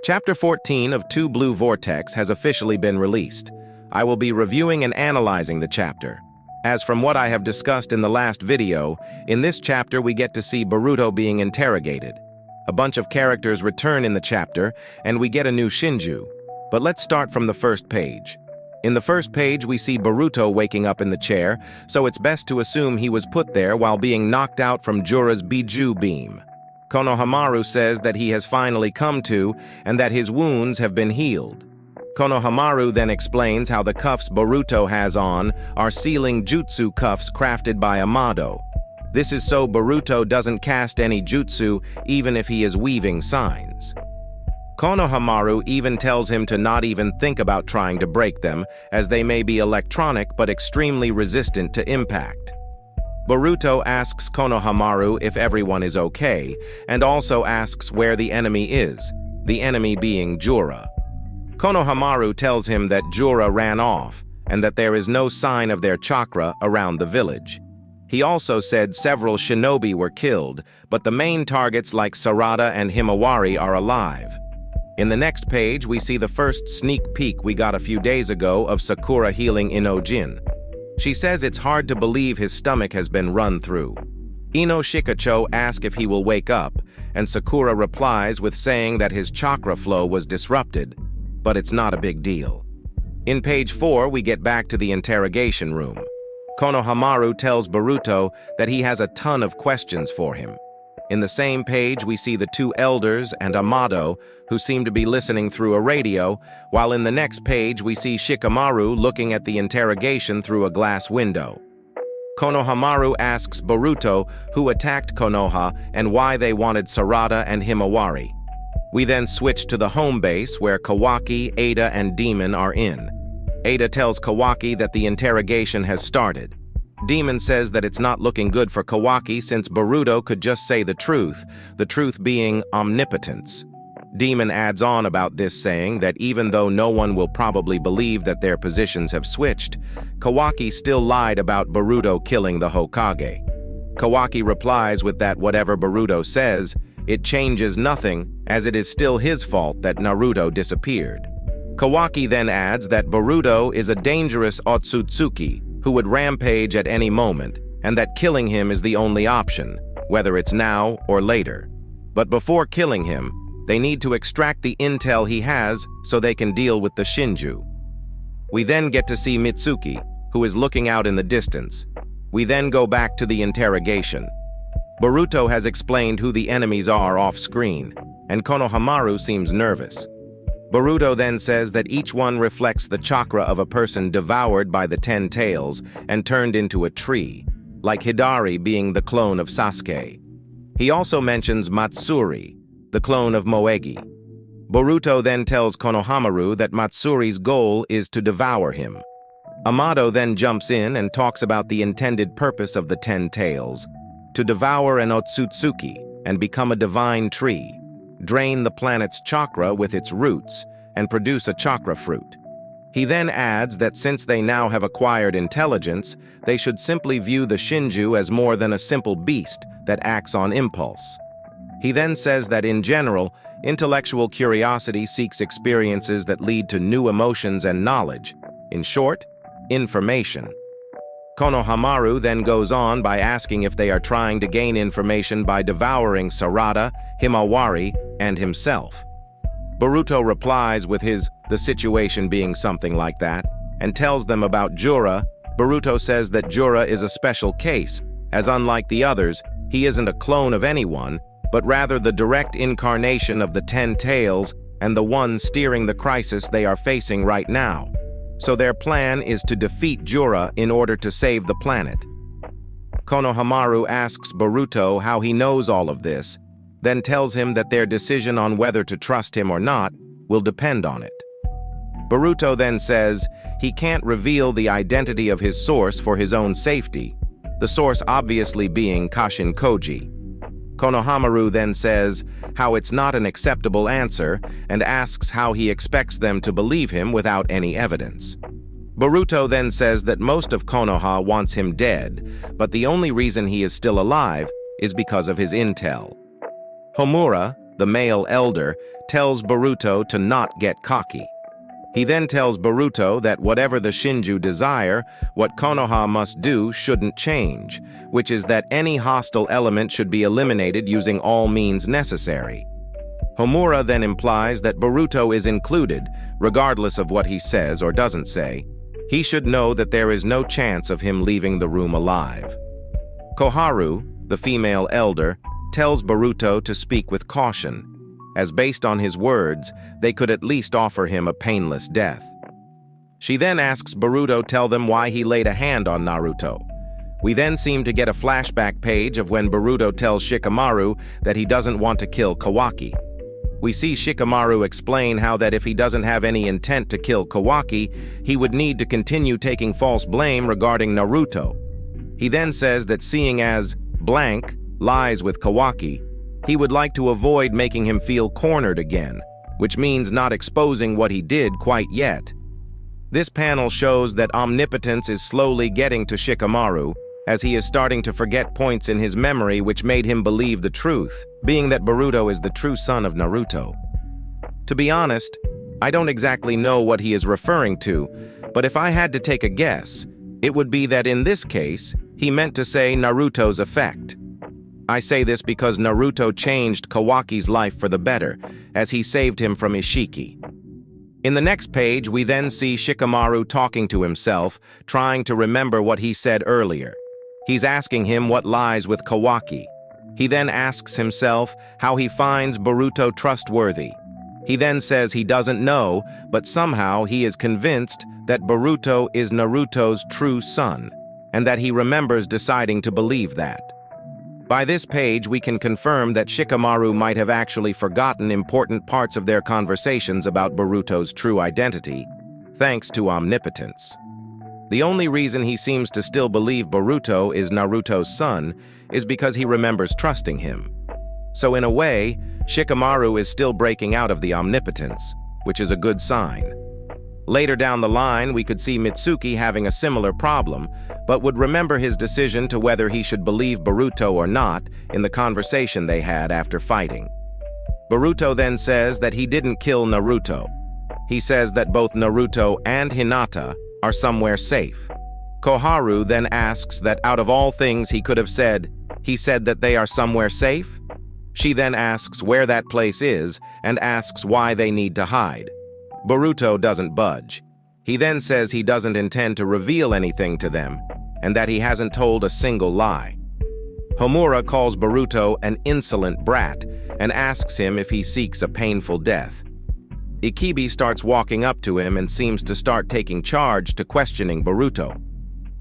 Chapter 14 of Two Blue Vortex has officially been released. I will be reviewing and analyzing the chapter. As from what I have discussed in the last video, in this chapter we get to see Boruto being interrogated. A bunch of characters return in the chapter, and we get a new Shinju. But let's start from the first page. In the first page we see Boruto waking up in the chair, so it's best to assume he was put there while being knocked out from Jura's Biju beam. Konohamaru says that he has finally come to, and that his wounds have been healed. Konohamaru then explains how the cuffs Boruto has on are sealing jutsu cuffs crafted by Amado. This is so Boruto doesn't cast any jutsu even if he is weaving signs. Konohamaru even tells him to not even think about trying to break them, as they may be electronic but extremely resistant to impact. Boruto asks Konohamaru if everyone is okay, and also asks where the enemy is, the enemy being Jura. Konohamaru tells him that Jura ran off, and that there is no sign of their chakra around the village. He also said several shinobi were killed, but the main targets like Sarada and Himawari are alive. In the next page, we see the first sneak peek we got a few days ago of Sakura healing Inojin. She says it's hard to believe his stomach has been run through. Ino Shikacho asks if he will wake up, and Sakura replies with saying that his chakra flow was disrupted, but it's not a big deal. In page 4, we get back to the interrogation room. Konohamaru tells Boruto that he has a ton of questions for him. In the same page, we see the two elders and Amado, who seem to be listening through a radio, while in the next page we see Shikamaru looking at the interrogation through a glass window. Konohamaru asks Boruto who attacked Konoha and why they wanted Sarada and Himawari. We then switch to the home base where Kawaki, Ada, and Demon are in. Ada tells Kawaki that the interrogation has started. Demon says that it's not looking good for Kawaki since Boruto could just say the truth being omnipotence. Demon adds on about this, saying that even though no one will probably believe that their positions have switched, Kawaki still lied about Boruto killing the Hokage. Kawaki replies with that whatever Boruto says, it changes nothing, as it is still his fault that Naruto disappeared. Kawaki then adds that Boruto is a dangerous Otsutsuki who would rampage at any moment, and that killing him is the only option, whether it's now or later. But before killing him, they need to extract the intel he has so they can deal with the Shinju. We then get to see Mitsuki, who is looking out in the distance. We then go back to the interrogation. Boruto has explained who the enemies are off-screen, and Konohamaru seems nervous. Boruto then says that each one reflects the chakra of a person devoured by the 10 tails and turned into a tree, like Hidari being the clone of Sasuke. He also mentions Matsuri, the clone of Moegi. Boruto then tells Konohamaru that Matsuri's goal is to devour him. Amado then jumps in and talks about the intended purpose of the 10 tails, to devour an Otsutsuki and become a divine tree, drain the planet's chakra with its roots, and produce a chakra fruit. He then adds that since they now have acquired intelligence, they should simply view the Shinju as more than a simple beast that acts on impulse. He then says that in general, intellectual curiosity seeks experiences that lead to new emotions and knowledge. In short, information. Konohamaru then goes on by asking if they are trying to gain information by devouring Sarada, Himawari, and himself. Boruto replies with the situation being something like that, and tells them about Jura. Boruto says that Jura is a special case, as unlike the others, he isn't a clone of anyone, but rather the direct incarnation of the 10 tails and the one steering the crisis they are facing right now. So their plan is to defeat Jura in order to save the planet. Konohamaru asks Boruto how he knows all of this, then tells him that their decision on whether to trust him or not will depend on it. Boruto then says he can't reveal the identity of his source for his own safety, the source obviously being Kashin Koji. Konohamaru then says how it's not an acceptable answer and asks how he expects them to believe him without any evidence. Boruto then says that most of Konoha wants him dead, but the only reason he is still alive is because of his intel. Homura, the male elder, tells Boruto to not get cocky. He then tells Boruto that whatever the Shinju desire, what Konoha must do shouldn't change, which is that any hostile element should be eliminated using all means necessary. Homura then implies that Boruto is included, regardless of what he says or doesn't say. He should know that there is no chance of him leaving the room alive. Koharu, the female elder, tells Boruto to speak with caution, as based on his words, they could at least offer him a painless death. She then asks Boruto tell them why he laid a hand on Naruto. We then seem to get a flashback page of when Boruto tells Shikamaru that he doesn't want to kill Kawaki. We see Shikamaru explain how that if he doesn't have any intent to kill Kawaki, he would need to continue taking false blame regarding Naruto. He then says that seeing as blank lies with Kawaki, he would like to avoid making him feel cornered again, which means not exposing what he did quite yet. This panel shows that omnipotence is slowly getting to Shikamaru, as he is starting to forget points in his memory which made him believe the truth, being that Boruto is the true son of Naruto. To be honest, I don't exactly know what he is referring to, but if I had to take a guess, it would be that in this case, he meant to say Naruto's effect. I say this because Naruto changed Kawaki's life for the better, as he saved him from Ishiki. In the next page, we then see Shikamaru talking to himself, trying to remember what he said earlier. He's asking him what lies with Kawaki. He then asks himself how he finds Boruto trustworthy. He then says he doesn't know, but somehow he is convinced that Boruto is Naruto's true son, and that he remembers deciding to believe that. By this page, we can confirm that Shikamaru might have actually forgotten important parts of their conversations about Boruto's true identity, thanks to omnipotence. The only reason he seems to still believe Boruto is Naruto's son is because he remembers trusting him. So in a way, Shikamaru is still breaking out of the omnipotence, which is a good sign. Later down the line, we could see Mitsuki having a similar problem, but would remember his decision to whether he should believe Boruto or not in the conversation they had after fighting. Boruto then says that he didn't kill Naruto. He says that both Naruto and Hinata are somewhere safe. Koharu then asks that out of all things he could have said, he said that they are somewhere safe? She then asks where that place is and asks why they need to hide. Boruto doesn't budge. He then says he doesn't intend to reveal anything to them, and that he hasn't told a single lie. Homura calls Boruto an insolent brat and asks him if he seeks a painful death. Ikibi starts walking up to him and seems to start taking charge to questioning Boruto.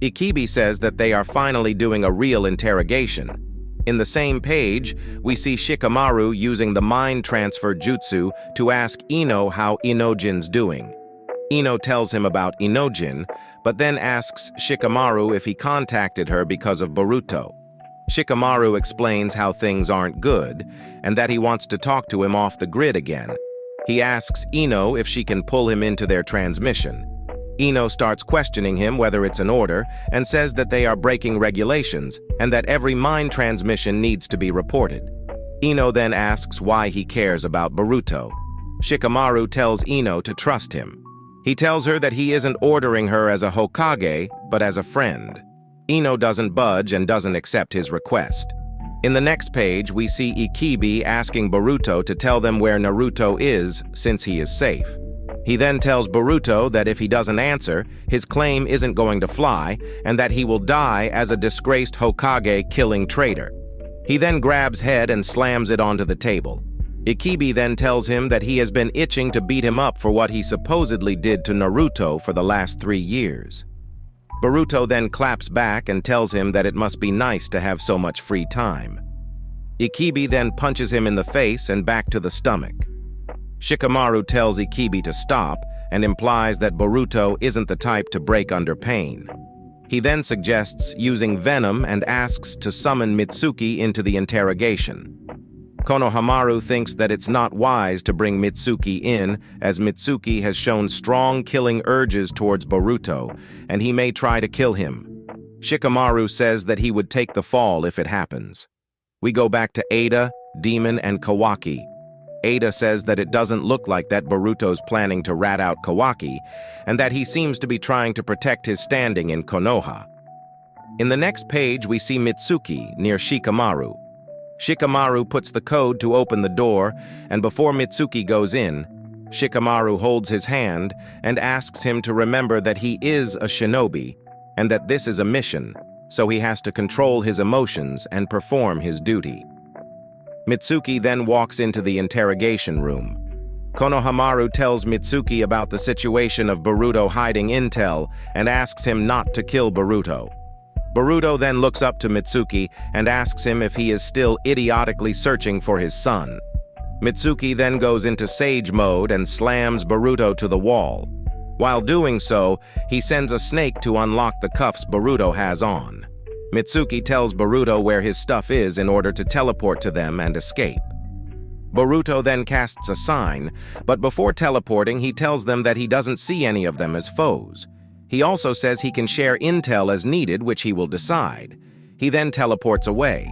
Ikibi says that they are finally doing a real interrogation. In the same page, we see Shikamaru using the mind transfer jutsu to ask Ino how Inojin's doing. Ino tells him about Inojin, but then asks Shikamaru if he contacted her because of Boruto. Shikamaru explains how things aren't good, and that he wants to talk to him off the grid again. He asks Ino if she can pull him into their transmission. Ino starts questioning him whether it's an order and says that they are breaking regulations and that every mind transmission needs to be reported. Ino then asks why he cares about Boruto. Shikamaru tells Ino to trust him. He tells her that he isn't ordering her as a Hokage, but as a friend. Ino doesn't budge and doesn't accept his request. In the next page, we see Ikibi asking Boruto to tell them where Naruto is since he is safe. He then tells Boruto that if he doesn't answer, his claim isn't going to fly, and that he will die as a disgraced Hokage-killing traitor. He then grabs head and slams it onto the table. Ikibi then tells him that he has been itching to beat him up for what he supposedly did to Naruto for the last 3 years. Boruto then claps back and tells him that it must be nice to have so much free time. Ikibi then punches him in the face and back to the stomach. Shikamaru tells Ikibi to stop and implies that Boruto isn't the type to break under pain. He then suggests using venom and asks to summon Mitsuki into the interrogation. Konohamaru thinks that it's not wise to bring Mitsuki in, as Mitsuki has shown strong killing urges towards Boruto, and he may try to kill him. Shikamaru says that he would take the fall if it happens. We go back to Ada, Demon, and Kawaki. Ada says that it doesn't look like that Boruto's planning to rat out Kawaki, and that he seems to be trying to protect his standing in Konoha. In the next page, we see Mitsuki near Shikamaru. Shikamaru puts the code to open the door, and before Mitsuki goes in, Shikamaru holds his hand and asks him to remember that he is a shinobi, and that this is a mission, so he has to control his emotions and perform his duty. Mitsuki then walks into the interrogation room. Konohamaru tells Mitsuki about the situation of Boruto hiding intel and asks him not to kill Boruto. Boruto then looks up to Mitsuki and asks him if he is still idiotically searching for his son. Mitsuki then goes into sage mode and slams Boruto to the wall. While doing so, he sends a snake to unlock the cuffs Boruto has on. Mitsuki tells Boruto where his stuff is in order to teleport to them and escape. Boruto then casts a sign, but before teleporting, he tells them that he doesn't see any of them as foes. He also says he can share intel as needed, which he will decide. He then teleports away.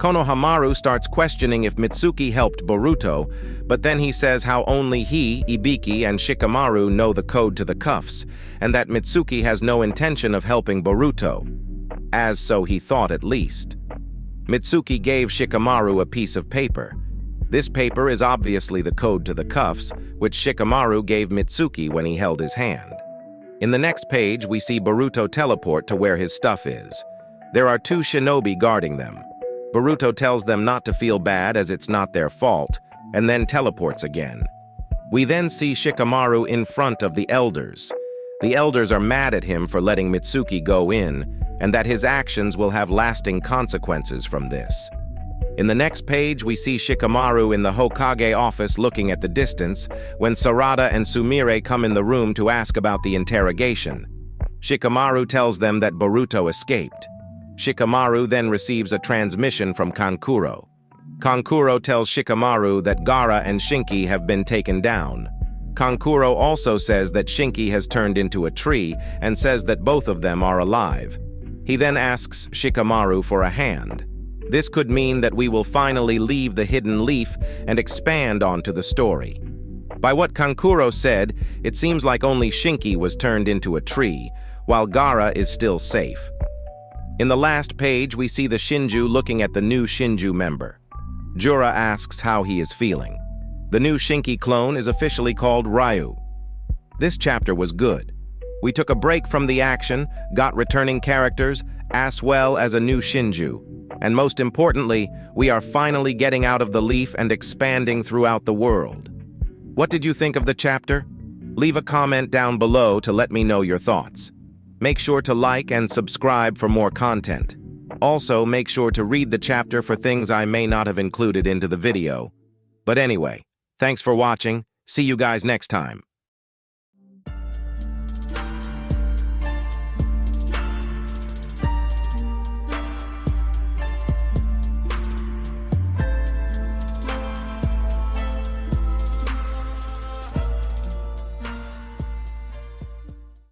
Konohamaru starts questioning if Mitsuki helped Boruto, but then he says how only he, Ibiki, and Shikamaru know the code to the cuffs, and that Mitsuki has no intention of helping Boruto. As so he thought at least. Mitsuki gave Shikamaru a piece of paper. This paper is obviously the code to the cuffs, which Shikamaru gave Mitsuki when he held his hand. In the next page, we see Boruto teleport to where his stuff is. There are two shinobi guarding them. Boruto tells them not to feel bad as it's not their fault, and then teleports again. We then see Shikamaru in front of the elders. The elders are mad at him for letting Mitsuki go in, and that his actions will have lasting consequences from this. In the next page, we see Shikamaru in the Hokage office looking at the distance when Sarada and Sumire come in the room to ask about the interrogation. Shikamaru tells them that Boruto escaped. Shikamaru then receives a transmission from Kankuro. Kankuro tells Shikamaru that Gaara and Shinki have been taken down. Kankuro also says that Shinki has turned into a tree and says that both of them are alive. He then asks Shikamaru for a hand. This could mean that we will finally leave the hidden leaf and expand onto the story. By what Kankuro said, it seems like only Shinki was turned into a tree, while Gaara is still safe. In the last page, we see the Shinju looking at the new Shinju member. Jura asks how he is feeling. The new Shinki clone is officially called Ryu. This chapter was good. We took a break from the action, got returning characters, as well as a new Shinju. And most importantly, we are finally getting out of the leaf and expanding throughout the world. What did you think of the chapter? Leave a comment down below to let me know your thoughts. Make sure to like and subscribe for more content. Also, make sure to read the chapter for things I may not have included into the video. But anyway, thanks for watching. See you guys next time.